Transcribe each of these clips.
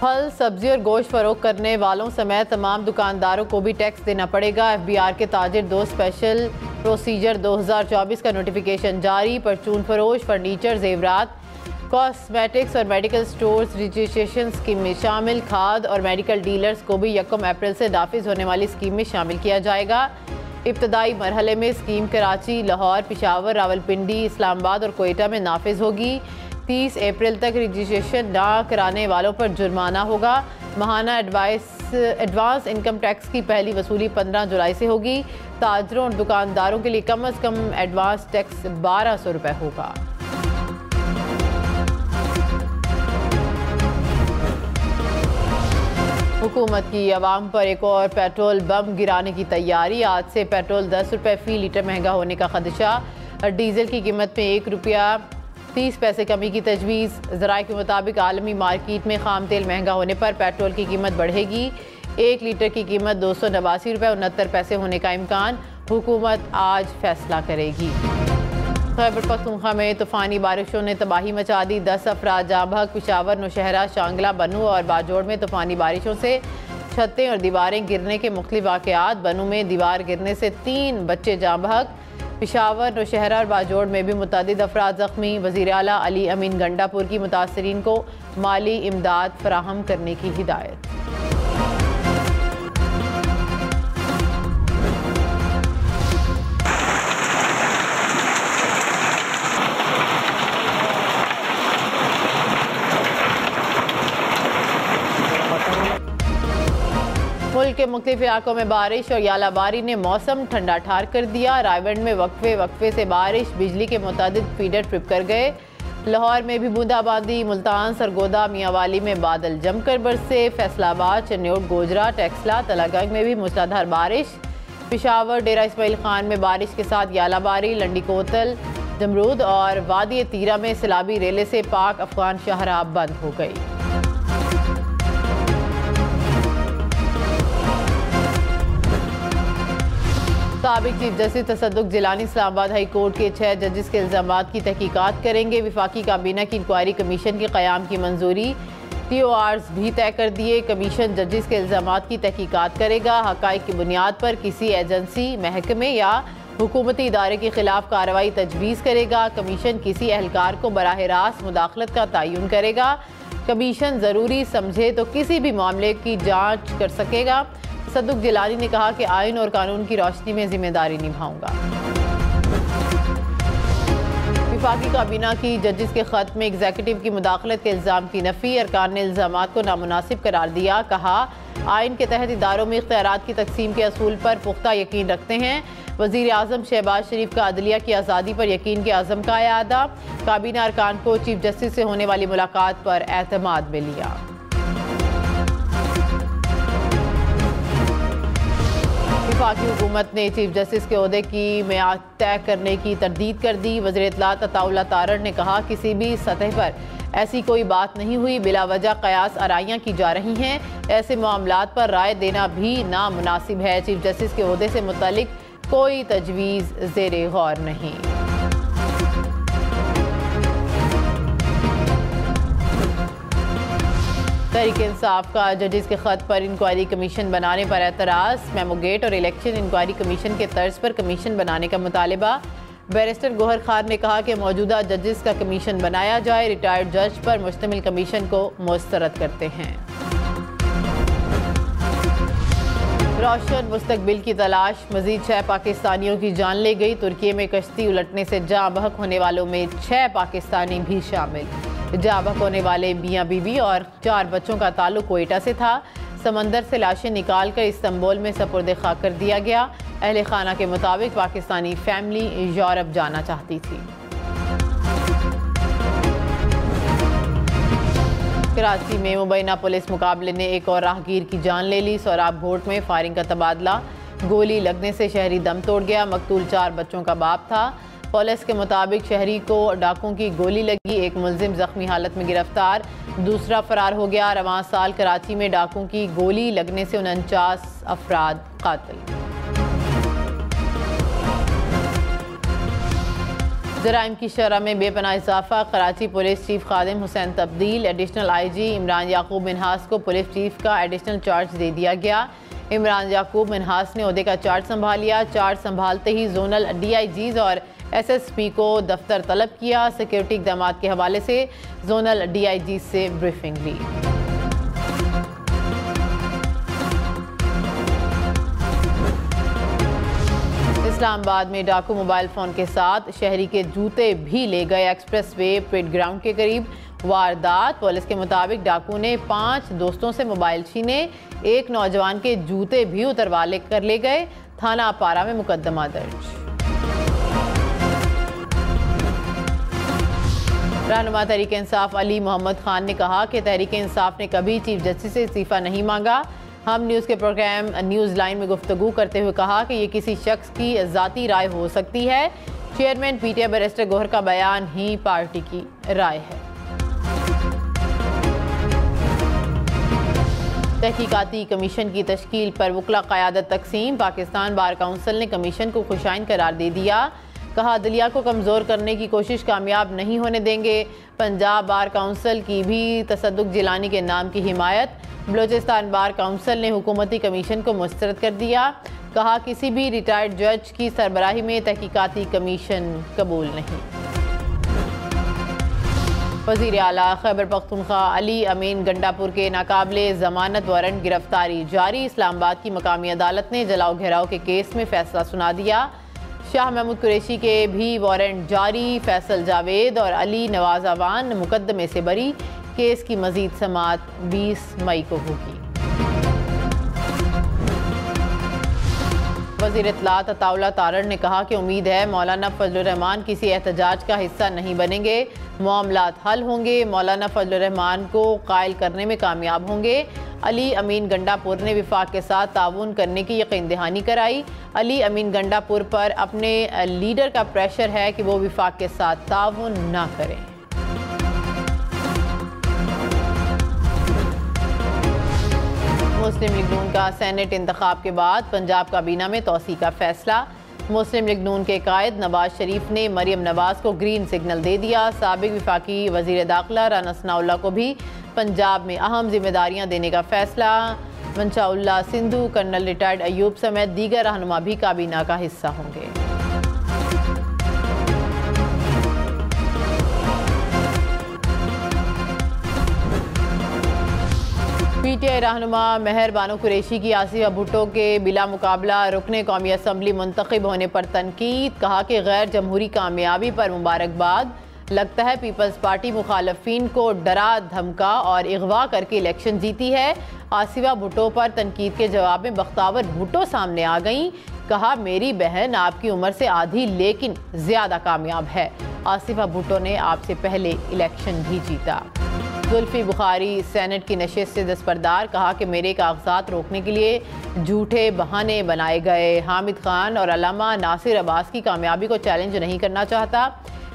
फल, सब्जी और गोश्त फरोख्त करने वालों समेत तमाम दुकानदारों को भी टैक्स देना पड़ेगा। FBR के ताजिर 2 स्पेशल प्रोसीजर 2024 का नोटिफिकेशन जारी। परचून फरोश, फर्नीचर, जेवरात, कॉस्मेटिक्स और मेडिकल स्टोर्स रजिस्ट्रेशन स्कीम में शामिल। खाद और मेडिकल डीलर्स को भी 1 अप्रैल से नाफिज होने वाली स्कीम में शामिल किया जाएगा। इब्तदाई मरहले में स्कीम कराची, लाहौर, पेशावर, रावलपिंडी, इस्लामाबाद और कोयटा में नाफिज होगी। 30 अप्रैल तक रजिस्ट्रेशन ना कराने वालों पर जुर्माना होगा। माहाना एडवांस इनकम टैक्स की पहली वसूली 15 जुलाई से होगी। ताजरों और दुकानदारों के लिए कम अज़ कम एडवांस टैक्स 1200 रुपये होगा। हुकूमत की अवाम पर एक और पेट्रोल बम गिराने की तैयारी। आज से पेट्रोल 10 रुपये फ़ी लीटर महंगा होने का खदशा। डीजल की कीमत में 1 रुपया 30 पैसे कमी की तजवीज़। ज़राए के मुताबिक आलमी मार्केट में खाम तेल महंगा होने पर पेट्रोल की कीमत बढ़ेगी। 1 लीटर की कीमत 289 रुपये 69 पैसे होने का इम्कान। हुकूमत आज फैसला करेगी। खैबर पख्तूनख्वा में तूफ़ानी बारिशों ने तबाही मचा दी। 10 अफराद जाँ बहक। पेशावर, नौशहरा, शांगला, बनू और बाजोड़ में तूफ़ानी बारिशों से छतें और दीवारें गिरने के मुख्तलिफ वाक़यात। बनू में दीवार गिरने से 3 बच्चे जाँ बहक। पेशावर, नौशहरा और बाजोड़ में भी मुतअद्दिद अफराद ज़ख्मी। वज़ीर आला अली अमीन गंडापुर की मुतासरीन को माली इमदाद फराहम करने की हिदायत। मुल्क के मुख्तलिफ इलाकों में बारिश और यालाबारी ने मौसम ठंडा ठार कर दिया। रायवंड में वक्फे से बारिश, बिजली के मुतादिद फीडर ट्रिप कर गए। लाहौर में भी बूंदाबांदी। मुल्तान, सरगोदा, मियांवाली में बादल जमकर बरसे। फैसलाबाद, चन्योट, गोजरा, टेक्सला, तलागंग में भी मूसलाधार बारिश। पेशावर, डेरा इस्माइल खान में बारिश के साथ यालाबारी। लंडी कोतल, जमरूद और वादी तीरा में सैलाबी रेले से पाक अफगान शाहराह बंद हो गई। साबिक चीफ जस्टिस तसद्दुक जिलानी इस्लामाबाद हाई कोर्ट के 6 जजेस के इल्ज़ामात की तहकीकात करेंगे। विफाकी काबीना की इंक्वायरी कमीशन के क़याम की मंजूरी। TORs भी तय कर दिए। कमीशन जजेस के इल्ज़ामात की तहकीकात करेगा। हक़ाइक़ की बुनियाद पर किसी एजेंसी, महकमे या हुकूमती इदारे के खिलाफ कार्रवाई तजवीज़ करेगा। कमीशन किसी एहलकार को बराह रास्त मुदाखलत का तयन करेगा। कमीशन ज़रूरी समझे तो किसी भी मामले की जाँच कर सकेगा। तसद्दुक जिलानी ने कहा कि आइन और कानून की रोशनी में जिम्मेदारी निभाऊंगा। विफाकी काबीना की जजेस के खत में एग्जीक्यूटिव की मुदाखलत के इल्ज़ाम की नफ़ी। अरकान ने इल्ज़ामात को नामुनासिब करार दिया। कहा, आइन के तहत इदारों में इख्तियारात की तकसीम के असूल पर पुख्ता यकीन रखते हैं। वज़ीर आज़म शहबाज शरीफ का अदलिया की आज़ादी पर यकीन के अज़म का यादा। काबीना अरकान को चीफ जस्टिस से होने वाली मुलाकात पर एतमाद में लिया। वफाकी हुकूमत ने चीफ जस्टिस के ओहदे की मियाद तय करने की तरदीद कर दी। वज़ीर इत्तलात अताउल्लाह तारड़ ने कहा, किसी भी सतह पर ऐसी कोई बात नहीं हुई। बिला वजह कयास आराइयाँ की जा रही हैं। ऐसे मामलात पर राय देना भी नामुनासिब है। चीफ जस्टिस के ओहदे से मुतल्लिक कोई तजवीज़ ज़ेरे गौर नहीं। तहरीक इंसाफ का जजेस के खत पर इंक्वायरी कमीशन बनाने पर एतराज़। मेमोगेट और इलेक्शन इंक्वायरी कमीशन के तर्ज पर कमीशन बनाने का मुतालिबा। बैरिस्टर गौहर खान ने कहा कि मौजूदा जजेस का कमीशन बनाया जाए। रिटायर्ड जज पर मुश्तमिल कमीशन को मुस्तरद करते हैं। रोशन मुस्तकबिल की तलाश। मजीद 6 पाकिस्तानियों की जान ले गई। तुर्की में कश्ती उलटने से जाँ बहक होने वालों में 6 पाकिस्तानी भी शामिल। जाँ बहक होने वाले मियाँ बीवी और 4 बच्चों का ताल्लुक कोयटा से था। समंदर से लाशें निकाल कर इस्तांबुल में सपुर्द खाक कर दिया गया। अहले खाना के मुताबिक पाकिस्तानी फैमिली यूरोप जाना चाहती थी। कराची में मुबैना पुलिस मुकाबले ने एक और राहगीर की जान ले ली। सोराब घोट में फायरिंग का तबादला। गोली लगने से शहरी दम तोड़ गया। मकतूल 4 बच्चों का बाप था। पुलिस के मुताबिक शहरी को डाकुओं की गोली लगी। एक मुलजिम जख्मी हालत में गिरफ्तार, दूसरा फरार हो गया। रवां साल कराची में डाकुओं की गोली लगने से 49 अफराद कातिल। जराइम की शरह में बेपनाह इजाफा, कराची पुलिस चीफ खादिम हुसैन तब्दील, एडिशनल IG इमरान याकूब मिन्हास को पुलिस चीफ का एडिशनल चार्ज दे दिया गया। इमरान याकूब मिन्हास ने ओहदे का चार्ज संभाल लिया। चार्ज संभालते ही जोनल DIGs और SSP को दफ्तर तलब किया। सिक्योरिटी इकदाम के हवाले से जोनल DIG से ब्रीफिंग ली। इस्लामाबाद में डाकू मोबाइल फ़ोन के साथ शहरी के जूते भी ले गए। एक्सप्रेस वे परेड ग्राउंड के करीब वारदात। पुलिस के मुताबिक डाकू ने 5 दोस्तों से मोबाइल छीने, एक नौजवान के जूते भी उतरवा कर ले गए। थाना पारा में मुकदमा दर्ज। रहनुमा तहरीक इंसाफ अली मोहम्मद खान ने कहा कि तहरीक इंसाफ ने कभी चीफ जस्टिस से इस्तीफा नहीं मांगा। हम न्यूज़ के प्रोग्राम न्यूज़ लाइन में गुफ्तगू करते हुए कहा कि ये किसी शख्स की ज़ाती राय हो सकती है। चेयरमैन PTI बैरिस्टर गौहर का बयान ही पार्टी की राय है। तहकीकाती कमीशन की तश्कील पर वकला क़यादत तकसीम। पाकिस्तान बार काउंसिल ने कमीशन को खुशाइन करार दे दिया। कहा अदलिया को कमज़ोर करने की कोशिश कामयाब नहीं होने देंगे। पंजाब बार काउंसिल की भी तसद्दुक जिलानी के नाम की हिमायत। बलोचिस्तान बार काउंसिल ने हुकूमती कमीशन को मुस्तरद कर दिया। कहा किसी भी रिटायर्ड जज की सरबराही में तहकीकाती कमीशन कबूल नहीं। वज़ीर आला खैबर पख्तूनख्वा अली अमीन गंडापुर के नाकाबिले ज़मानत वारंट गिरफ्तारी जारी। इस्लामाबाद की मकामी अदालत ने जलाओ घेराव के केस में फैसला सुना दिया। शाह महमूद कुरैशी के भी वारंट जारी। फैसल जावेद और अली नवाज अवान मुकदमे से बरी। केस की मजीद समाअत 20 मई को होगी। वज़ीर इत्तलात अताउल्लाह तारड़ ने कहा कि उम्मीद है मौलाना फजलुर रहमान किसी एहतजाज का हिस्सा नहीं बनेंगे। मामलात हल होंगे। मौलाना फजलुर रहमान को कायल करने में कामयाब होंगे। अली अमीन गंडापुर ने विफाक के साथ ताउन करने की यकीन दहानी कराई। अली अमीन गंडापुर पर अपने लीडर का प्रेशर है कि वो विफाक के साथ ताउन ना करें। मुस्लिम लीग नून का सेनेट इंतखाब के बाद पंजाब काबीना में तोसी का फैसला। मुस्लिम लीग नून के कायद नवाज शरीफ ने मरियम नवाज को ग्रीन सिग्नल दे दिया। साबिक वफाकी वजीर दाखिला राना सनाउल्लाह को भी पंजाब में अहम जिम्मेदारियां देने का फैसला। मंशाउल्लाह सिंधु, कर्नल रिटायर्ड अयूब समेत दीगर रहनुमा भी काबीना का हिस्सा होंगे। PTI रहनुमा मेहर बानो कुरैशी की आसिफा भुट्टो के बिला मुकाबला रुकने कौमी असम्बली मुंतखब होने पर तनकीद। कहा कि गैर जमहूरी कामयाबी पर मुबारकबाद। लगता है पीपल्स पार्टी मुखालफिन को डरा धमका और अगवा करके इलेक्शन जीती है। आसिफा भुट्टो पर तनकीद के जवाब में बख्तावर भुट्टो सामने आ गईं। कहा मेरी बहन आपकी उम्र से आधी लेकिन ज्यादा कामयाब है। आसिफा भुट्टो ने आपसे पहले इलेक्शन भी जीता। जुल्फी बुखारी सेनेट की नशिस्त से दस्तबरदार। कहा कि मेरे कागजात रोकने के लिए झूठे बहाने बनाए गए। हामिद खान और अल्लामा नासिर अब्बास की कामयाबी को चैलेंज नहीं करना चाहता।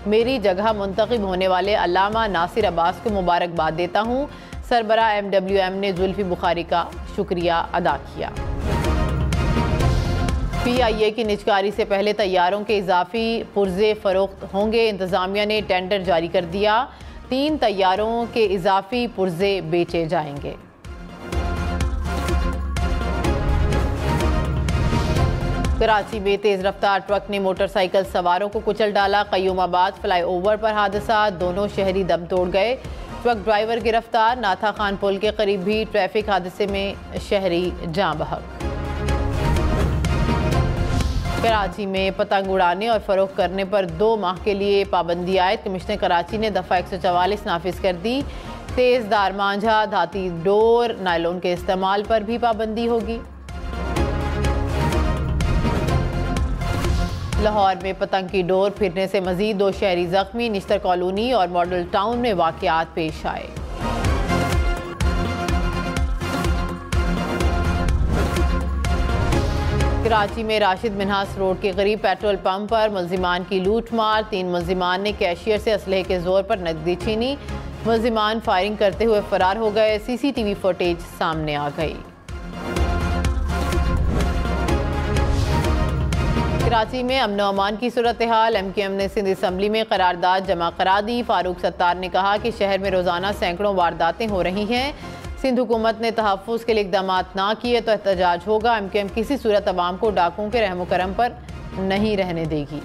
मेरी जगह मुंतखब होने वाले अल्लामा नासिर अब्बास को मुबारकबाद देता हूँ। सरबरा MWM ने जुल्फी बुखारी का शुक्रिया अदा किया। PIA की निजकारी से पहले तैयारों के इजाफी पुर्जे फरोख्त होंगे। इंतजामिया ने टेंडर जारी कर दिया। 3 तैयारों के इजाफी पुर्जे बेचे जाएंगे। कराची में तेज रफ्तार ट्रक ने मोटरसाइकिल सवारों को कुचल डाला। कयूमाबाद फ्लाईओवर पर हादसा, दोनों शहरी दम तोड़ गए। ट्रक ड्राइवर गिरफ्तार। नाथा खान पुल के करीब भी ट्रैफिक हादसे में शहरी जाँ बहक। कराची में पतंग उड़ाने और फरोख्त करने पर 2 माह के लिए पाबंदी आयद। कमिश्नर कराची ने दफ़ा 144 नाफिज कर दी। तेज़दार मांझा, धाती डोर, नायलॉन के इस्तेमाल पर भी पाबंदी होगी। लाहौर में पतंग की डोर फिरने से मजीद 2 शहरी जख्मी। निश्तर कॉलोनी और मॉडल टाउन में वाक़यात पेश आए। कराची में राशिद मिन्हास रोड के करीब पेट्रोल पंप पर मुल्जिमान की लूट मार। 3 मुल्जिमान ने कैशियर से असलहे के जोर पर नकदी छीनी। मुल्जिमान फायरिंग करते हुए फरार हो गए। CCTV फुटेज सामने आ गई। कराची में अमन व अमान की सूरत हाल। MQM ने सिंध असम्बली में करारदाद जमा करा दी। फारूक सत्तार ने कहा कि शहर में रोजाना सैकड़ों वारदातें हो रही हैं। सिंध हुकूमत ने तहफ़्फ़ुज़ के लिए इक़दाम ना किए तो एहतजाज होगा। MQM किसी सूरत अवाम को डाकुओं के रहम करम पर नहीं रहने देगी।